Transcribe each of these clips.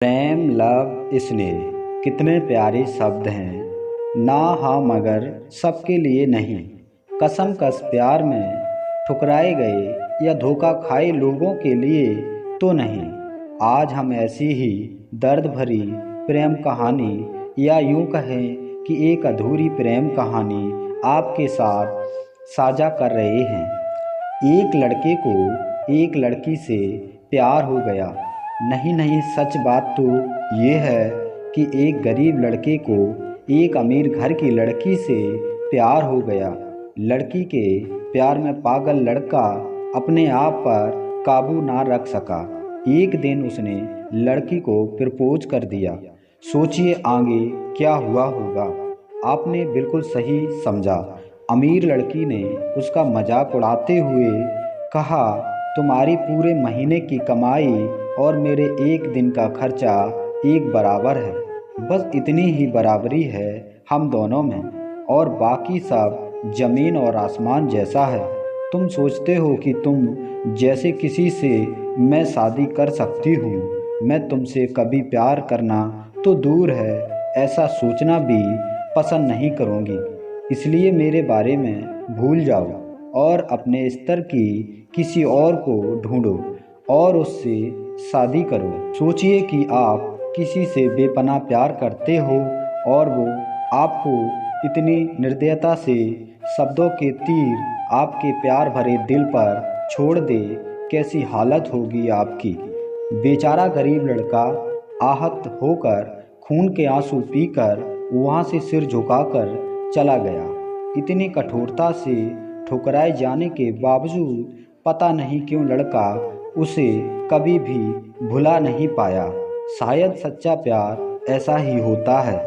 प्रेम, love, स्नेह कितने प्यारे शब्द हैं। ना हाँ मगर सबके लिए नहीं। कसम कस प्यार में ठुकराए गए या धोखा खाए लोगों के लिए तो नहीं। आज हम ऐसी ही दर्द भरी प्रेम कहानी या यूं कहें कि एक अधूरी प्रेम कहानी आपके साथ साझा कर रहे हैं। एक लड़के को एक लड़की से प्यार हो गया। नहीं नहीं, सच बात तो ये है कि एक गरीब लड़के को एक अमीर घर की लड़की से प्यार हो गया। लड़की के प्यार में पागल लड़का अपने आप पर काबू ना रख सका। एक दिन उसने लड़की को प्रपोज कर दिया। सोचिए आगे क्या हुआ होगा। आपने बिल्कुल सही समझा। अमीर लड़की ने उसका मजाक उड़ाते हुए कहा, तुम्हारी पूरे महीने की कमाई और मेरे एक दिन का खर्चा एक बराबर है। बस इतनी ही बराबरी है हम दोनों में, और बाकी सब जमीन और आसमान जैसा है। तुम सोचते हो कि तुम जैसे किसी से मैं शादी कर सकती हूँ। मैं तुमसे कभी प्यार करना तो दूर है, ऐसा सोचना भी पसंद नहीं करूँगी। इसलिए मेरे बारे में भूल जाओ और अपने स्तर की किसी और को ढूंढो और उससे शादी करो। सोचिए कि आप किसी से बेपनाह प्यार करते हो और वो आपको इतनी निर्दयता से शब्दों के तीर आपके प्यार भरे दिल पर छोड़ दे, कैसी हालत होगी आपकी। बेचारा गरीब लड़का आहत होकर खून के आंसू पीकर वहाँ से सिर झुकाकर चला गया। इतनी कठोरता से ठुकराए जाने के बावजूद पता नहीं क्यों लड़का उसे कभी भी भुला नहीं पाया। शायद सच्चा प्यार ऐसा ही होता है।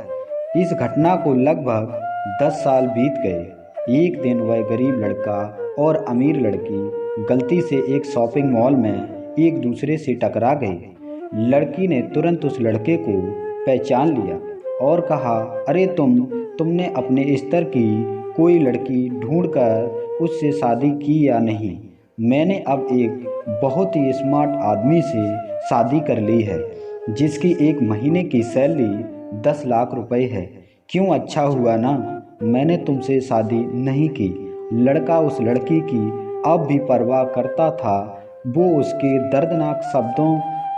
इस घटना को लगभग 10 साल बीत गए। एक दिन वह गरीब लड़का और अमीर लड़की गलती से एक शॉपिंग मॉल में एक दूसरे से टकरा गए। लड़की ने तुरंत उस लड़के को पहचान लिया और कहा, अरे तुमने अपने स्तर की कोई लड़की ढूंढकर उससे शादी की या नहीं? मैंने अब एक बहुत ही स्मार्ट आदमी से शादी कर ली है जिसकी एक महीने की सैलरी 10 लाख रुपए है। क्यों, अच्छा हुआ ना मैंने तुमसे शादी नहीं की। लड़का उस लड़की की अब भी परवाह करता था। वो उसके दर्दनाक शब्दों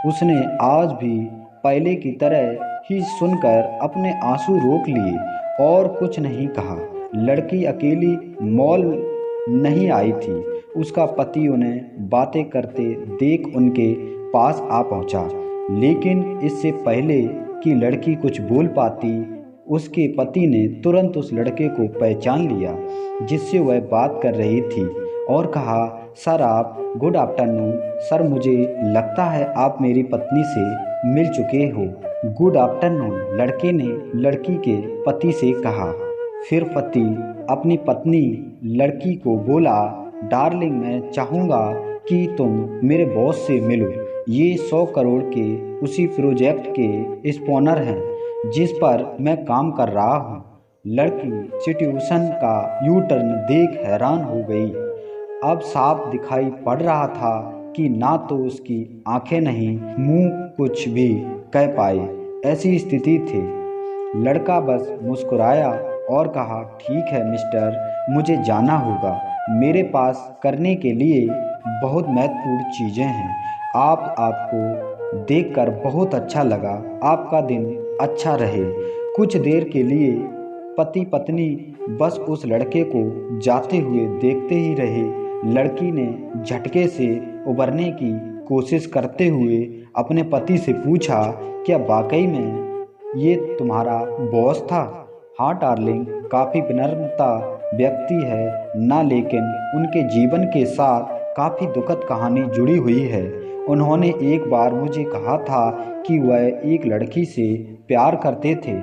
उसने आज भी पहले की तरह ही सुनकर अपने आंसू रोक लिए और कुछ नहीं कहा। लड़की अकेली मॉल नहीं आई थी। उसका पति उन्हें बातें करते देख उनके पास आ पहुंचा, लेकिन इससे पहले कि लड़की कुछ बोल पाती, उसके पति ने तुरंत उस लड़के को पहचान लिया जिससे वह बात कर रही थी और कहा, सर आप गुड आफ्टरनून। सर मुझे लगता है आप मेरी पत्नी से मिल चुके हो। गुड आफ्टरनून, लड़के ने लड़की के पति से कहा। फिर पति अपनी पत्नी लड़की को बोला, डार्लिंग मैं चाहूँगा कि तुम मेरे बॉस से मिलो। ये 100 करोड़ के उसी प्रोजेक्ट के स्पॉनर हैं जिस पर मैं काम कर रहा हूँ। लड़की सिचुएशन का यू टर्न देख हैरान हो गई। अब साफ दिखाई पड़ रहा था कि ना तो उसकी आंखें नहीं, मुंह कुछ भी कह पाए, ऐसी स्थिति थी। लड़का बस मुस्कुराया और कहा, ठीक है मिस्टर, मुझे जाना होगा। मेरे पास करने के लिए बहुत महत्वपूर्ण चीज़ें हैं। आपको देखकर बहुत अच्छा लगा। आपका दिन अच्छा रहे। कुछ देर के लिए पति पत्नी बस उस लड़के को जाते हुए देखते ही रहे। लड़की ने झटके से उबरने की कोशिश करते हुए अपने पति से पूछा, क्या वाकई में ये तुम्हारा बॉस था? हाँ डार्लिंग, काफ़ी विनम्रता व्यक्ति है ना, लेकिन उनके जीवन के साथ काफ़ी दुखद कहानी जुड़ी हुई है। उन्होंने एक बार मुझे कहा था कि वह एक लड़की से प्यार करते थे,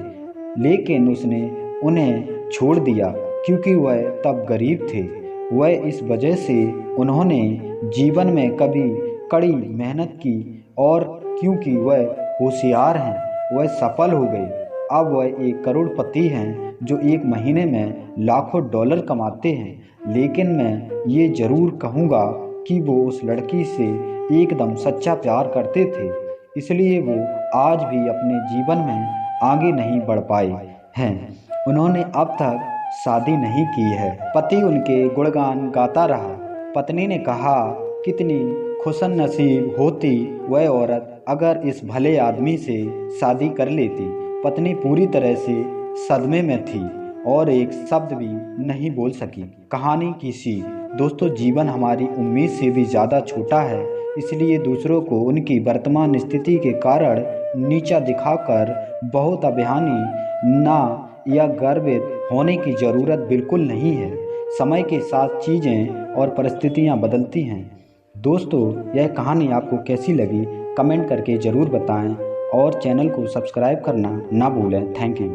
लेकिन उसने उन्हें छोड़ दिया क्योंकि वह तब गरीब थे। वह इस वजह से उन्होंने जीवन में कभी कड़ी मेहनत की और क्योंकि वह होशियार हैं, वह सफल हो गए। अब वह एक करोड़पति हैं जो एक महीने में लाखों डॉलर कमाते हैं। लेकिन मैं ये ज़रूर कहूँगा कि वो उस लड़की से एकदम सच्चा प्यार करते थे। इसलिए वो आज भी अपने जीवन में आगे नहीं बढ़ पाए हैं। उन्होंने अब तक शादी नहीं की है। पति उनके गुणगान गाता रहा। पत्नी ने कहा, कितनी खुशनसीब होती वह औरत अगर इस भले आदमी से शादी कर लेती। पत्नी पूरी तरह से सदमे में थी और एक शब्द भी नहीं बोल सकी। कहानी की सीख, दोस्तों जीवन हमारी उम्मीद से भी ज़्यादा छोटा है, इसलिए दूसरों को उनकी वर्तमान स्थिति के कारण नीचा दिखाकर बहुत अभिमानी ना या गर्वित होने की ज़रूरत बिल्कुल नहीं है। समय के साथ चीज़ें और परिस्थितियाँ बदलती हैं। दोस्तों यह कहानी आपको कैसी लगी कमेंट करके ज़रूर बताएं और चैनल को सब्सक्राइब करना ना भूलें। Thank you.